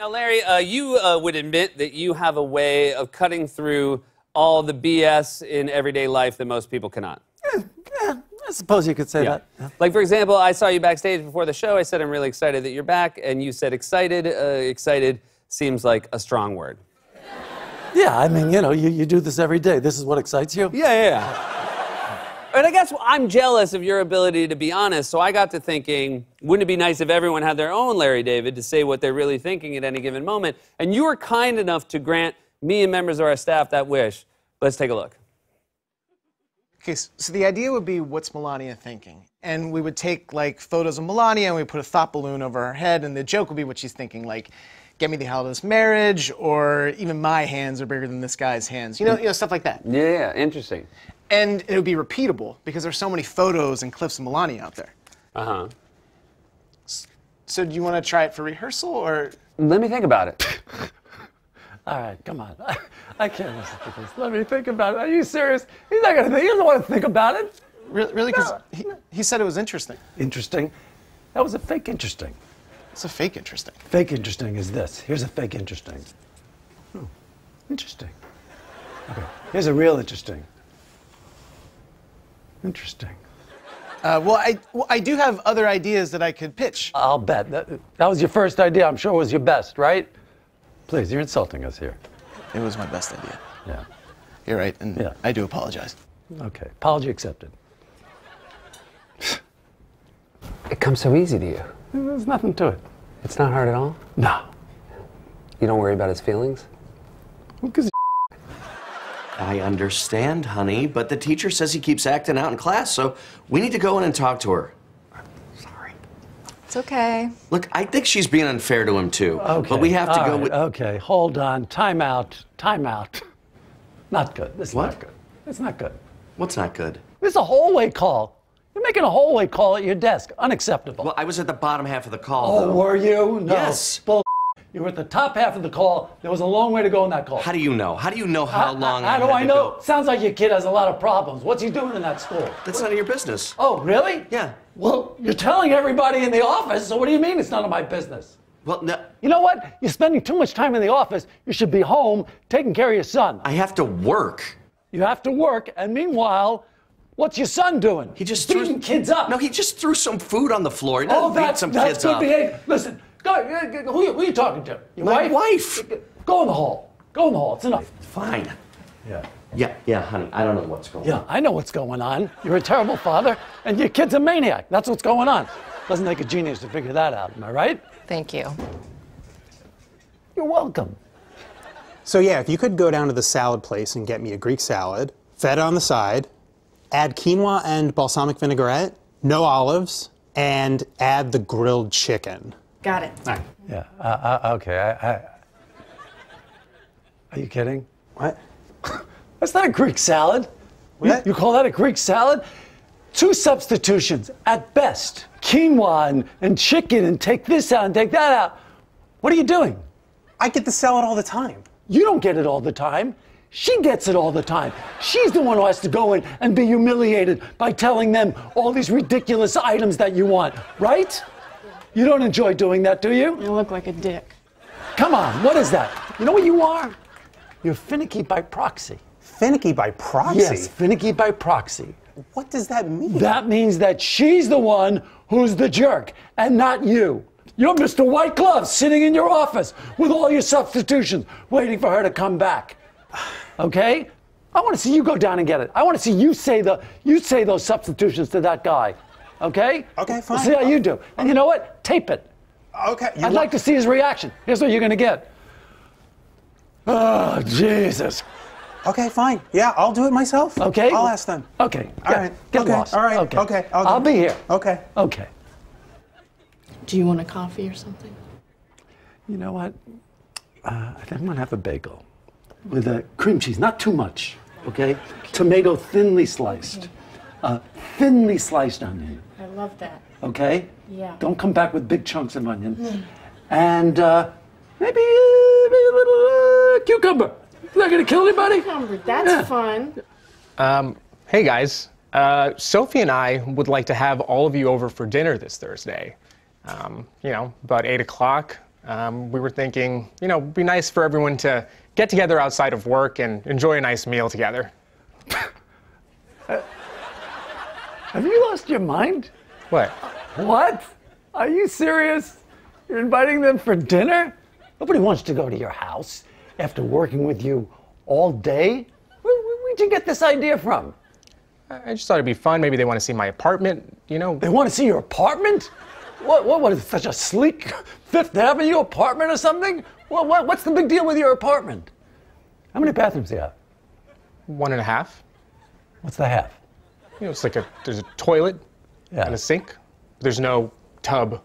Now, Larry, you would admit that you have a way of cutting through all the BS in everyday life that most people cannot. Yeah, I suppose you could say that. Yeah. Like, for example, I saw you backstage before the show. I said, I'm really excited that you're back. And you said excited. Excited seems like a strong word. Yeah, I mean, you know, you do this every day. This is what excites you? Yeah. And I guess I'm jealous of your ability to be honest, so I got to thinking, wouldn't it be nice if everyone had their own Larry David to say what they're really thinking at any given moment? And you were kind enough to grant me and members of our staff that wish. Let's take a look. Okay, so the idea would be, what's Melania thinking? And we would take, like, photos of Melania and we put a thought balloon over her head, and the joke would be what she's thinking, like, get me the hell out of this marriage, or even my hands are bigger than this guy's hands. You know, stuff like that. Yeah, interesting. And it would be repeatable, because there's so many photos and clips of Melania out there. Uh-huh. So do you want to try it for rehearsal, or? Let me think about it. All right, come on. I can't listen to this. Let me think about it. Are you serious? He's not going to think. He doesn't want to think about it. Really? Because he said it was interesting. Interesting? That was a fake interesting. It's a fake interesting. Fake interesting is this. Here's a fake interesting. Oh, interesting. Okay, here's a real interesting. Interesting. Well, I do have other ideas that I could pitch. I'll bet. That was your first idea. I'm sure it was your best, right? Please, you're insulting us here. It was my best idea. Yeah. You're right, and Yeah. I do apologize. Okay, apology accepted. It comes so easy to you. There's nothing to it. It's not hard at all? No. You don't worry about his feelings? Because I understand, honey, but the teacher says he keeps acting out in class, so we need to go in and talk to her. Sorry. It's okay. Look, I think she's being unfair to him, too. Okay. But we have to all go right, with... Okay, hold on. Time out. Time out. Not good. This is What? not good. It's not good. What's not good? This is a hallway call. You're making a hallway call at your desk. Unacceptable. Well, I was at the bottom half of the call, Oh, though. were you? No. Yes. Bull. You were at the top half of the call. There was a long way to go in that call. How do you know? How do you know how long How do had I to know? go? Sounds like your kid has a lot of problems. What's he doing in that school? That's none of your business. Oh, really? Yeah. Well, you're telling everybody in the office, so what do you mean it's none of my business? Well, no, You know what? You're spending too much time in the office. You should be home taking care of your son. I have to work. You have to work, and meanwhile, what's your son doing? He just beating kids up. No, he just threw some food on the floor. He Oh, doesn't beat that's some that's kids good up. behavior. Listen, go. Who are you talking to? Your My wife. Go in the hall. Go in the hall. It's enough. Fine. Yeah. Yeah, honey, I don't know what's going Yeah, on. I know what's going on. You're a terrible father, and your kid's a maniac. That's what's going on. Doesn't take a genius to figure that out. Am I right? Thank you. You're welcome. So yeah, if you could go down to the salad place and get me a Greek salad, feta on the side, add quinoa and balsamic vinaigrette, no olives, and add the grilled chicken. Got it. Yeah. Okay. Are you kidding? What? That's not a Greek salad. What? You call that a Greek salad? 2 substitutions at best. Quinoa and chicken, and take this out and take that out. What are you doing? I get the salad all the time. You don't get it all the time. She gets it all the time. She's the one who has to go in and be humiliated by telling them all these ridiculous items that you want, right? You don't enjoy doing that, do you? You look like a dick. Come on, what is that? You know what you are? You're finicky by proxy. Finicky by proxy? Yes, finicky by proxy. What does that mean? That means that she's the one who's the jerk and not you. You're Mr. White Glove sitting in your office with all your substitutions waiting for her to come back. Okay? I want to see you go down and get it. I want to see you say those substitutions to that guy. Okay? Okay, fine. We'll see how you do. And you know what? Tape it. Okay. I'd like to see his reaction. Here's what you're going to get. Oh, Jesus. Okay, fine. Yeah, I'll do it myself. Okay? I'll ask them. Okay. All right. Get okay. lost. All right. Okay. Okay. I'll be here. Okay. Okay. Do you want a coffee or something? You know what? I think I'm going to have a bagel with cream cheese, not too much, okay? Tomato thinly sliced. Thinly sliced onion, I love that. okay? Yeah. Don't come back with big chunks of onion. And maybe a little cucumber. Is that going to kill anybody? Cucumber, that's fun. Hey guys, Sophie and I would like to have all of you over for dinner this Thursday. You know, about 8 o'clock. We were thinking, it'd be nice for everyone to get together outside of work and enjoy a nice meal together. Have you lost your mind? What? What? Are you serious? You're inviting them for dinner? Nobody wants to go to your house after working with you all day. Where'd you get this idea from? I just thought it'd be fun. Maybe they want to see my apartment, They want to see your apartment? What is it, such a sleek Fifth Avenue apartment or something? What's the big deal with your apartment? How many bathrooms do you have? 1.5. What's the half? It's like there's a toilet Yeah. and a sink. There's no tub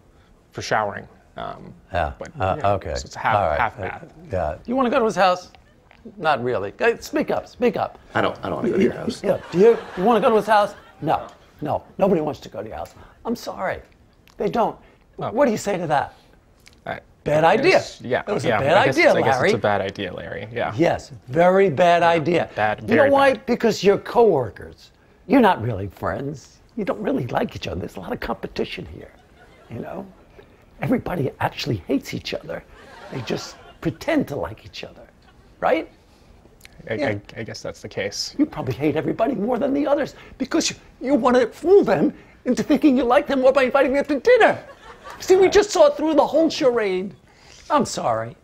for showering. Yeah. But, Okay. So it's a half, All right. half bath. Yeah. You want to go to his house? Not really. Speak up. Speak up. I don't want to go to your house. Yeah. Do you? You want to go to his house? No. Nobody wants to go to your house. I'm sorry. They don't. Oh. What do you say to that? I Bad idea. guess- Yeah. It was yeah, a bad idea, I guess Larry. it's a bad idea, Larry. Yeah. Yes, very bad idea. bad, You know very why? bad. Because you're coworkers. You're not really friends. You don't really like each other. There's a lot of competition here. Everybody actually hates each other. They just pretend to like each other, right? I guess that's the case. You probably hate everybody more than the others because you want to fool them into thinking you like them more by inviting them to dinner. See, we just saw through the whole charade. I'm sorry.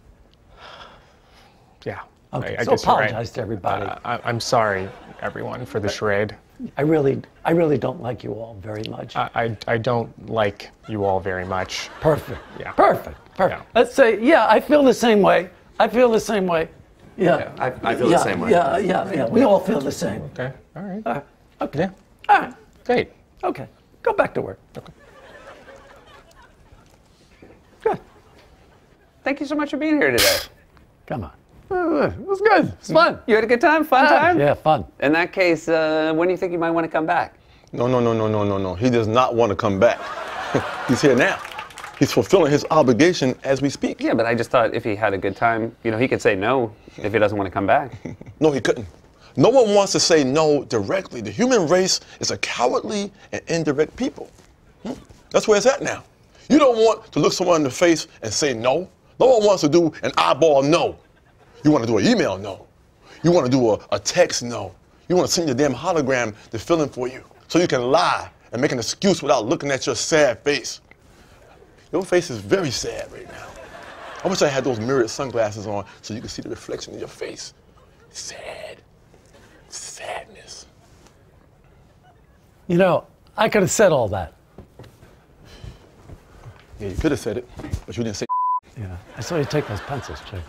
Yeah. Okay, I so guess you're right. apologize to everybody. I'm sorry, everyone, for the charade. I really don't like you all very much. I don't like you all very much. Perfect. Yeah. Perfect. Yeah. Let's say, yeah, I feel the same way. I feel the same way. Yeah. I feel the same way. Yeah. We all feel the same. Okay. All right. All right. Okay. Yeah. All right. Great. Okay. Go back to work. Okay. Good. Thank you so much for being here today. Come on. It was good. It was fun. You had a good time? Fun time? Yeah, fun. In that case, when do you think you might want to come back? No. He does not want to come back. He's here now. He's fulfilling his obligation as we speak. Yeah, but I just thought if he had a good time, he could say no if he doesn't want to come back. No, he couldn't. No one wants to say no directly. The human race is a cowardly and indirect people. That's where it's at now. You don't want to look someone in the face and say no. No one wants to do an eyeball no. You want to do an email no. You want to do a text no. You want to send your damn hologram to fill in for you so you can lie and make an excuse without looking at your sad face. Your face is very sad right now. I wish I had those mirrored sunglasses on so you could see the reflection in your face. Sad. Sadness. I could have said all that. Yeah, you could have said it, but you didn't say. Yeah. I saw you take those pencils, Chick.